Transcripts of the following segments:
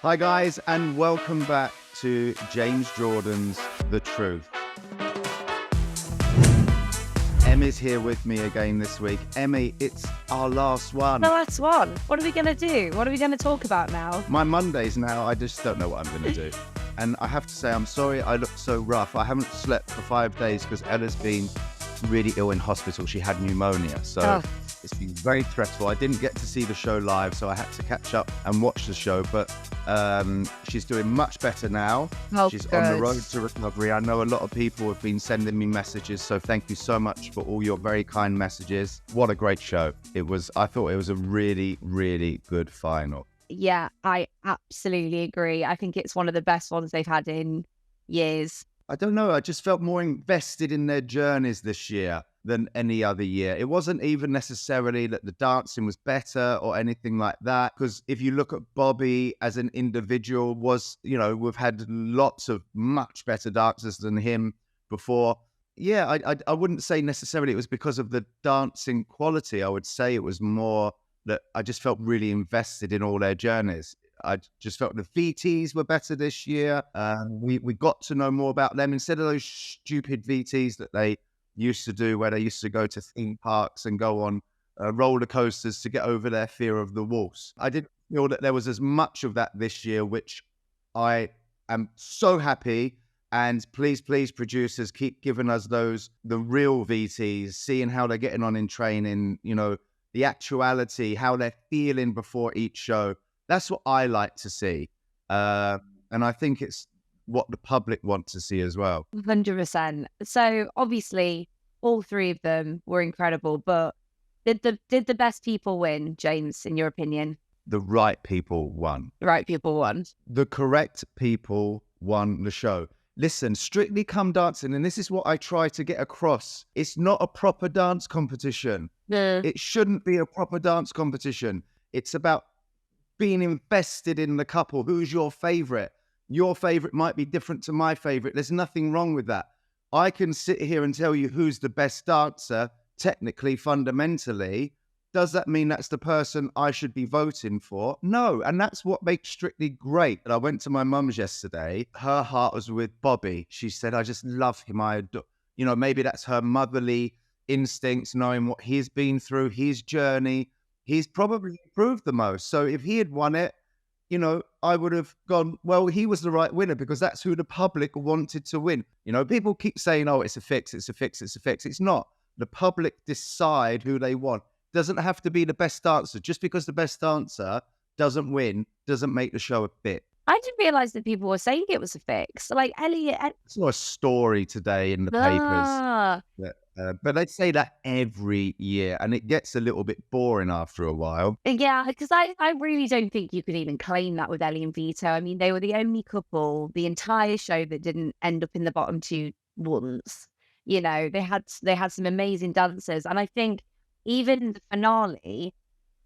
Hi guys, and welcome back to James Jordan's The Truth. Emmy's here with me again this week. Emmy, it's our last one. The last one. What are we going to do? What are we going to talk about now? My Mondays now, I just don't know what I'm going to do. And I have to say, I'm sorry I look so rough. I haven't slept for 5 days because Ella's been really ill in hospital. She had pneumonia. So it's been very stressful. I didn't get to see the show live, so I had to catch up and watch the show. But she's doing much better now. She's on the road to recovery. I know a lot of people have been sending me messages, so thank you so much for all your very kind messages. What a great show. I thought it was a really, really good final. Yeah, I absolutely agree. I think it's one of the best ones they've had in years. I don't know. I just felt more invested in their journeys this year than any other year. It wasn't even necessarily that the dancing was better or anything like that. Because if you look at Bobby as an individual, we've had lots of much better dancers than him before. Yeah, I wouldn't say necessarily it was because of the dancing quality. I would say it was more that I just felt really invested in all their journeys. I just felt the VTs were better this year. We got to know more about them instead of those stupid VTs that they used to do, where they used to go to theme parks and go on roller coasters to get over their fear of the walls. I didn't feel that there was as much of that this year, which I am so happy. And please, producers, keep giving us the real VTs, seeing how they're getting on in training, the actuality, how they're feeling before each show. That's what I like to see. And I think it's what the public want to see as well. 100%. So obviously all three of them were incredible, but did the best people win, James, in your opinion? The right people won. The right people won. The correct people won the show. Listen, Strictly Come Dancing, and this is what I try to get across. It's not a proper dance competition. It shouldn't be a proper dance competition. It's about being invested in the couple. Who's your favorite? Your favorite might be different to my favorite. There's nothing wrong with that. I can sit here and tell you who's the best dancer, technically, fundamentally. Does that mean that's the person I should be voting for? No. And that's what makes Strictly great. And I went to my mum's yesterday. Her heart was with Bobby. She said, I just love him. I adore, maybe that's her motherly instincts, knowing what he's been through, his journey. He's probably improved the most. So if he had won it, I would have gone, well, he was the right winner because that's who the public wanted to win. People keep saying, oh, it's a fix, it's a fix, it's a fix. It's not. The public decide who they want. Doesn't have to be the best dancer. Just because the best dancer doesn't win, doesn't make the show a fit. I didn't realise that people were saying it was a fix. Like Ellie... It's not a story today in the papers. But they say that every year, and it gets a little bit boring after a while. Yeah, because I really don't think you could even claim that with Ellie and Vito. I mean, they were the only couple the entire show that didn't end up in the bottom two once. They had some amazing dancers, and I think even the finale,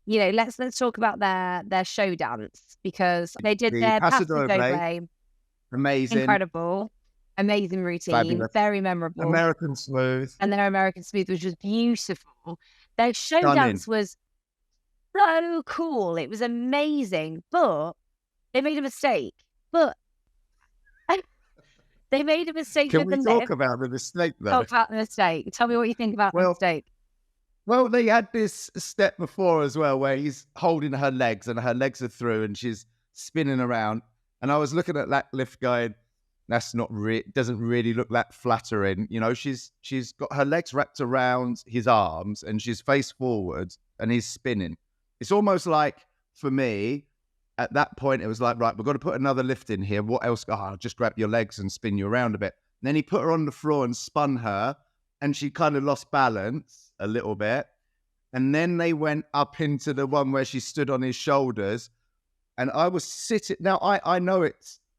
let's talk about their show dance, because they did their Paso Doble. Amazing, incredible. Amazing routine, fabulous. Very memorable. American Smooth. And their American Smooth was just beautiful. Their show dance was so cool. It was amazing. But they made a mistake. They made a mistake Can with we the talk lip. about the mistake, though? Talk about the mistake. Tell me what you think about the mistake. Well, they had this step before as well where he's holding her legs and her legs are through and she's spinning around. And I was looking at that lift going, that's not doesn't really look that flattering. She's got her legs wrapped around his arms and she's face forward and he's spinning. It's almost like, for me, at that point, it was like, right, we've got to put another lift in here. What else? I'll just grab your legs and spin you around a bit. And then he put her on the floor and spun her and she kind of lost balance a little bit. And then they went up into the one where she stood on his shoulders. And I was sitting, now I know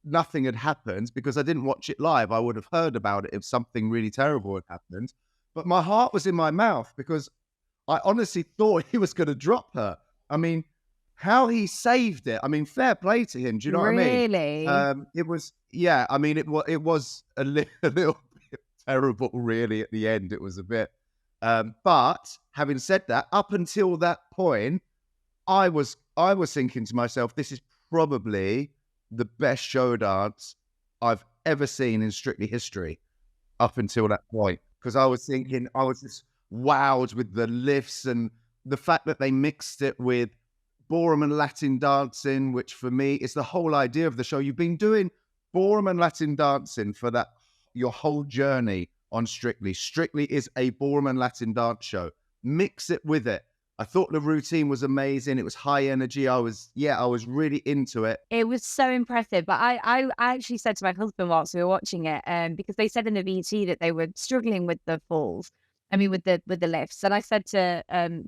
nothing had happened because I didn't watch it live. I would have heard about it if something really terrible had happened. But my heart was in my mouth because I honestly thought he was going to drop her. I mean, how he saved it. I mean, fair play to him. Do you know what I mean? Really? It was, yeah. I mean, it was a little bit terrible, really. At the end, it was a bit. But having said that, up until that point, I was thinking to myself, this is probably the best show dance I've ever seen in Strictly history up until that point. Because I was thinking, I was just wowed with the lifts and the fact that they mixed it with ballroom and Latin dancing, which for me is the whole idea of the show. You've been doing ballroom and Latin dancing for that your whole journey on Strictly. Strictly is a ballroom and Latin dance show. Mix it with it. I thought the routine was amazing. It was high energy. I was really into it. It was so impressive. But I actually said to my husband whilst we were watching it, because they said in the VT that they were struggling with the falls. I mean, with the lifts. And I said to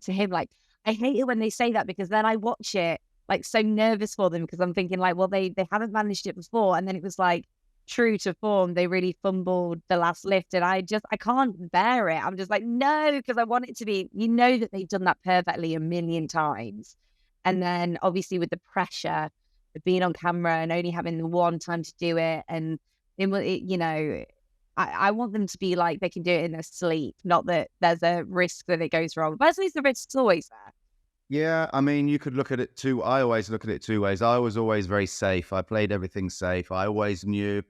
him, like, I hate it when they say that, because then I watch it like so nervous for them, because I'm thinking like, well, they haven't managed it before. And then it was like, true to form, they really fumbled the last lift, and I can't bear it. I'm just like, no, because I want it to be, that they've done that perfectly a million times. And then obviously with the pressure of being on camera and only having the one time to do it, and I want them to be like they can do it in their sleep, not that there's a risk that it goes wrong. But at least the risk's always there. Yeah, I mean, you could look at it I always look at it two ways. I was always very safe. I played everything safe. I always knew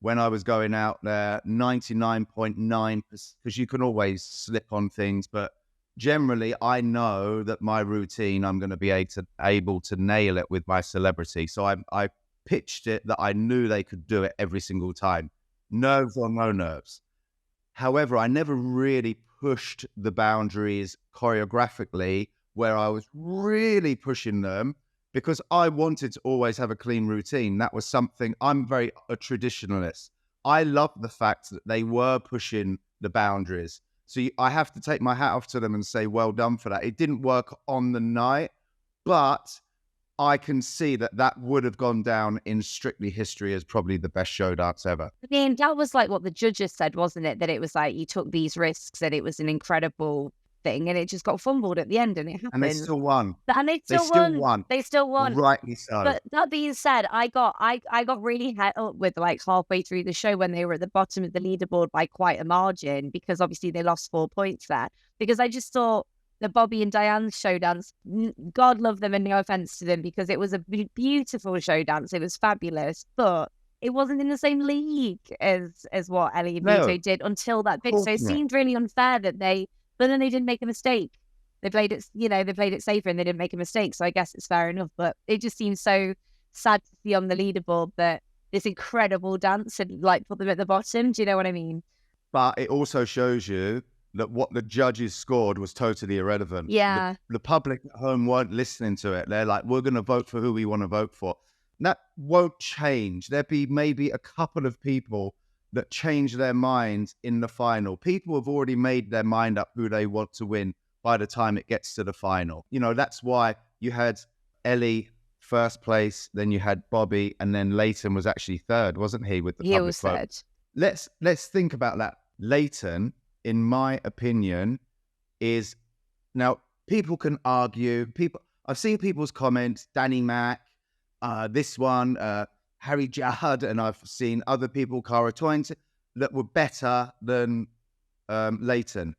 when I was going out there, 99.9%, because you can always slip on things, but generally I know that my routine, I'm going to be able to nail it with my celebrity. So I pitched it that I knew they could do it every single time. Nerves or no nerves. However, I never really pushed the boundaries choreographically where I was really pushing them, because I wanted to always have a clean routine. That was something, I'm very a traditionalist. I love the fact that they were pushing the boundaries. So I have to take my hat off to them and say, well done for that. It didn't work on the night, but I can see that would have gone down in Strictly history as probably the best show dance ever. I mean, that was like what the judges said, wasn't it? That it was like you took these risks, that it was an incredible thing, and it just got fumbled at the end, and it happened. And they still won. And they still won. They still won. Rightly so. But that being said, I got really het up with like halfway through the show when they were at the bottom of the leaderboard by quite a margin, because obviously they lost 4 points there. Because I just thought the Bobby and Diane's show dance, God love them and no offense to them, because it was a beautiful show dance. It was fabulous, but it wasn't in the same league as what Ellie and Vito did until that bit. So it seemed really unfair that but then they didn't make a mistake. They played it safer and they didn't make a mistake. So I guess it's fair enough. But it just seems so sad to see on the leaderboard that this incredible dance had like put them at the bottom. Do you know what I mean? But it also shows you that what the judges scored was totally irrelevant. Yeah. The public at home weren't listening to it. They're like, we're going to vote for who we want to vote for. That won't change. There'll be maybe a couple of people that change their minds in the final. People have already made their mind up who they want to win by the time it gets to the final. That's why you had Ellie first place, then you had Bobby, and then Leighton was actually third, wasn't he, with the public vote? Third. Let's think about that. Leighton, in my opinion, is, now people can argue. I've seen people's comments, Danny Mac, this one, Harry Judd, and I've seen other people, Cara Toyne, that were better than Leighton.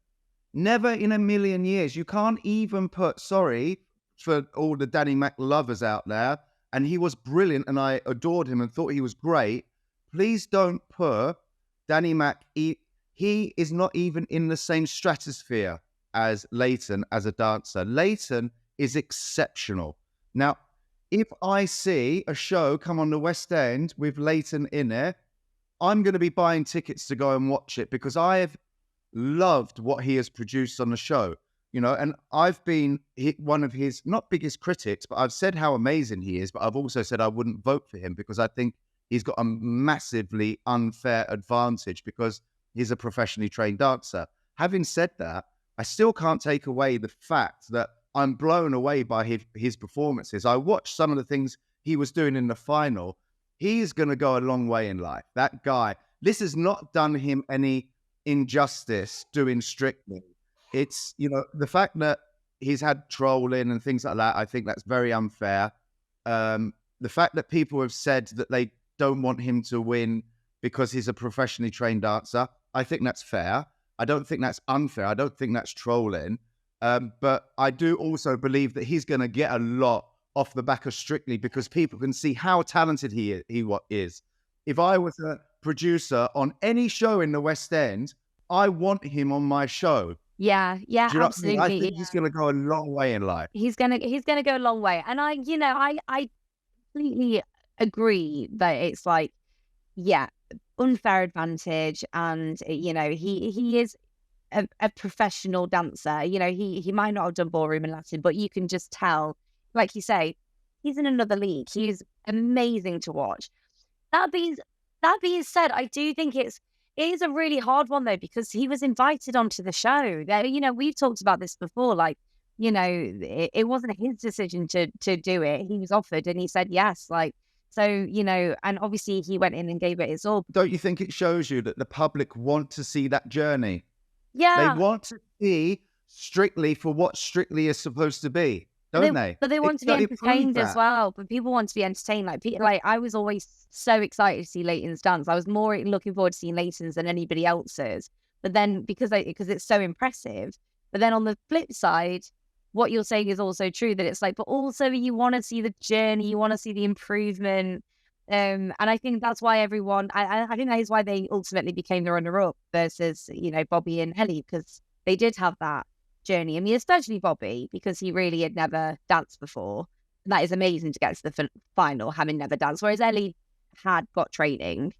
Never in a million years. You can't even sorry for all the Danny Mac lovers out there, and he was brilliant and I adored him and thought he was great. Please don't put Danny Mac, he is not even in the same stratosphere as Leighton as a dancer. Leighton is exceptional. Now, if I see a show come on the West End with Leighton in it, I'm going to be buying tickets to go and watch it, because I have loved what he has produced on the show, and I've been one of his, not biggest critics, but I've said how amazing he is, but I've also said I wouldn't vote for him because I think he's got a massively unfair advantage because he's a professionally trained dancer. Having said that, I still can't take away the fact that I'm blown away by his performances. I watched some of the things he was doing in the final. He's going to go a long way in life. That guy, this has not done him any injustice doing Strictly. It's, the fact that he's had trolling and things like that, I think that's very unfair. The fact that people have said that they don't want him to win because he's a professionally trained dancer, I think that's fair. I don't think that's unfair. I don't think that's trolling. But I do also believe that he's going to get a lot off the back of Strictly because people can see how talented he is. If I was a producer on any show in the West End, I want him on my show. Yeah, yeah, Do you know what I mean? I absolutely. think he's going to go a long way in life. He's gonna go a long way. And I completely agree that it's like, yeah, unfair advantage. And, he is a professional dancer. He might not have done ballroom and Latin, but you can just tell, like you say, he's in another league. He's amazing to watch. That being that being said, I do think it is a really hard one though, because he was invited onto the show. We've talked about this before. Like, it wasn't his decision to do it. He was offered and he said yes. Like, so, and obviously he went in and gave it his all. Don't you think it shows you that the public want to see that journey? Yeah. They want to see Strictly for what Strictly is supposed to be, don't they? But they want to be It proved entertained as that. well. But people want to be entertained. Like I was always so excited to see Leighton's dance. I was more looking forward to seeing Leighton's than anybody else's. But then because it's so impressive. But then on the flip side, what you're saying is also true, that it's like, but also you want to see the journey, you want to see the improvement. And I think that's why everyone, I think that is why they ultimately became the runner-up versus, Bobby and Ellie, because they did have that journey. I mean, especially Bobby, because he really had never danced before. And that is amazing to get to the final, having never danced, whereas Ellie had got training.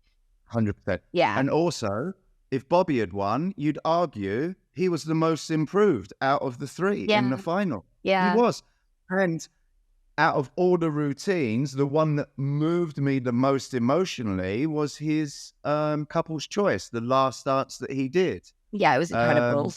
100%. Yeah. And also, if Bobby had won, you'd argue he was the most improved out of the three in the final. Yeah. He was. And out of all the routines, the one that moved me the most emotionally was his couple's choice, the last dance that he did. Yeah, it was incredible.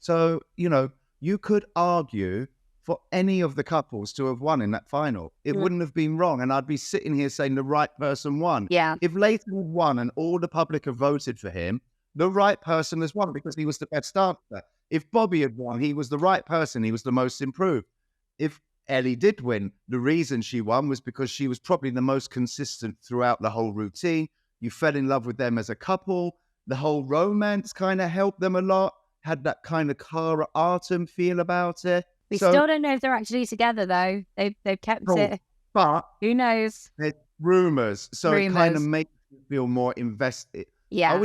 So, you could argue for any of the couples to have won in that final. It wouldn't have been wrong. And I'd be sitting here saying the right person won. Yeah. If Leighton had won and all the public have voted for him, the right person has won because he was the best dancer. If Bobby had won, he was the right person. He was the most improved. If Ellie did win, the reason she won was because she was probably the most consistent throughout the whole routine. You fell in love with them as a couple. The whole romance kind of helped them a lot. Had that kind of Cara Artem feel about it. We still don't know if they're actually together, though. They've kept it. But who knows? There's rumors, so it kind of makes you feel more invested. Yeah.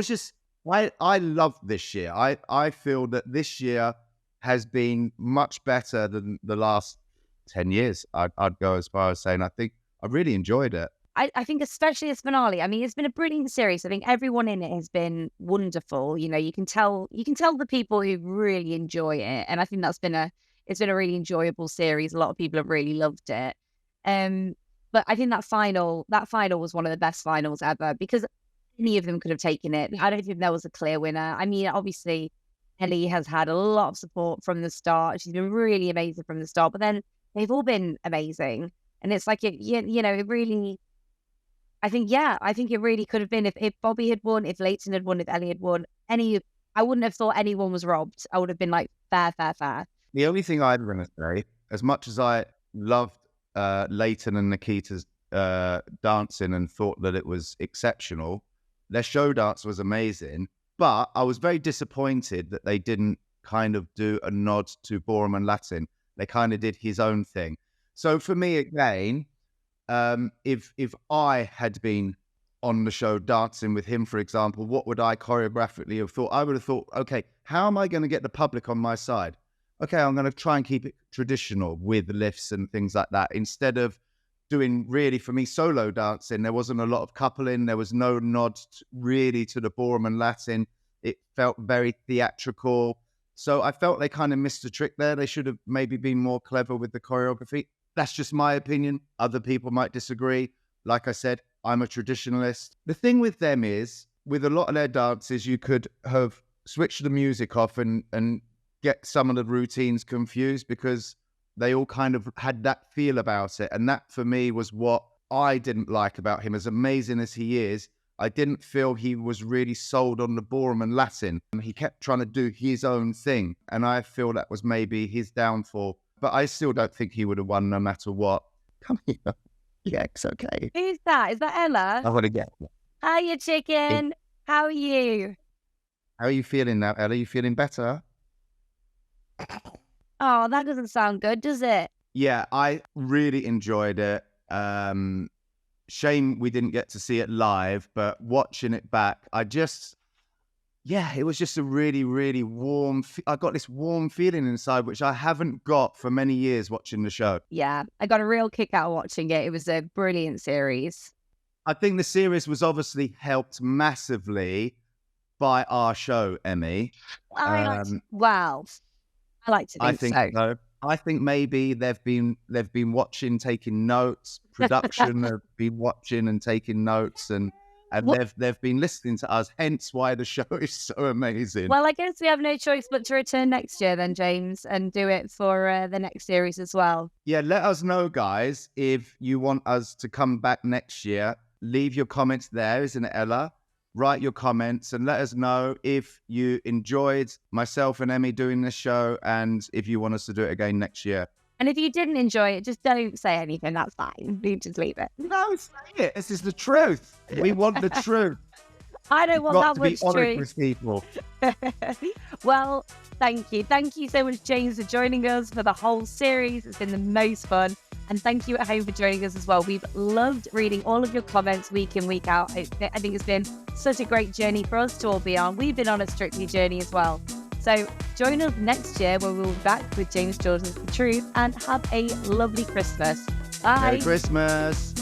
I love this year. I feel that this year has been much better than the last 10 years. I'd go as far as saying I think I really enjoyed it. I think especially this finale. I mean, it's been a brilliant series. I think everyone in it has been wonderful. You can tell the people who really enjoy it, and I think it's been a really enjoyable series. A lot of people have really loved it. But I think that final was one of the best finals ever because any of them could have taken it. I don't think there was a clear winner. I mean, obviously, Ellie has had a lot of support from the start. She's been really amazing from the start, but then they've all been amazing. And it's like, it really, I think it really could have been if Bobby had won, if Leighton had won, if Ellie had won, I wouldn't have thought anyone was robbed. I would have been like, fair. The only thing I'd want to say, as much as I loved Leighton and Nikita's dancing and thought that it was exceptional, their show dance was amazing, but I was very disappointed that they didn't kind of do a nod to ballroom and Latin. They kind of did his own thing. So for me, again, if I had been on the show dancing with him, for example, what would I choreographically have thought? I would have thought, okay, how am I going to get the public on my side? Okay, I'm going to try and keep it traditional with lifts and things like that. Instead of doing really, for me, solo dancing, there wasn't a lot of coupling. There was no nod really to the ballroom and Latin. It felt very theatrical. So I felt they kind of missed a trick there. They should have maybe been more clever with the choreography. That's just my opinion. Other people might disagree. Like I said, I'm a traditionalist. The thing with them is, with a lot of their dances, you could have switched the music off and get some of the routines confused because they all kind of had that feel about it. And that, for me, was what I didn't like about him. As amazing as he is, I didn't feel he was really sold on the ballroom and Latin. He kept trying to do his own thing. And I feel that was maybe his downfall. But I still don't think he would have won no matter what. Come here. Yeah, it's okay. Who's that? Is that Ella? I want to get it. Hiya, chicken. How are you? How are you feeling now, Ella? You feeling better? Oh, that doesn't sound good, does it? Yeah, I really enjoyed it. Shame we didn't get to see it live, but watching it back, yeah, it was just a really, really warm. I got this warm feeling inside, which I haven't got for many years watching the show. Yeah, I got a real kick out of watching it. It was a brilliant series. I think the series was obviously helped massively by our show, Emmy. Wow, I like to I think think so. so. I think maybe they've been watching, taking notes. Production have been watching and taking notes, and Well, they've been listening to us. Hence why the show is so amazing. well, I guess we have no choice but to return next year then, James, and do it for the next series as well. Yeah, let us know, guys, if you want us to come back next year. Leave your comments there, isn't it, Ella? Write your comments and let us know if you enjoyed myself and Emmy doing this show and if you want us to do it again next year. And if you didn't enjoy it, just don't say anything. That's fine. You just leave it. No, say it. This is the truth. We want the truth. I don't You've want got that to be much honest truth. with people. Well, thank you. Thank you so much, James, for joining us for the whole series. It's been the most fun. And thank you at home for joining us as well. We've loved reading all of your comments week in, week out. I think it's been such a great journey for us to all be on. We've been on a Strictly journey as well. So join us next year where we'll be back with James Jordan's The Truth, and have a lovely Christmas. Bye. Merry Christmas.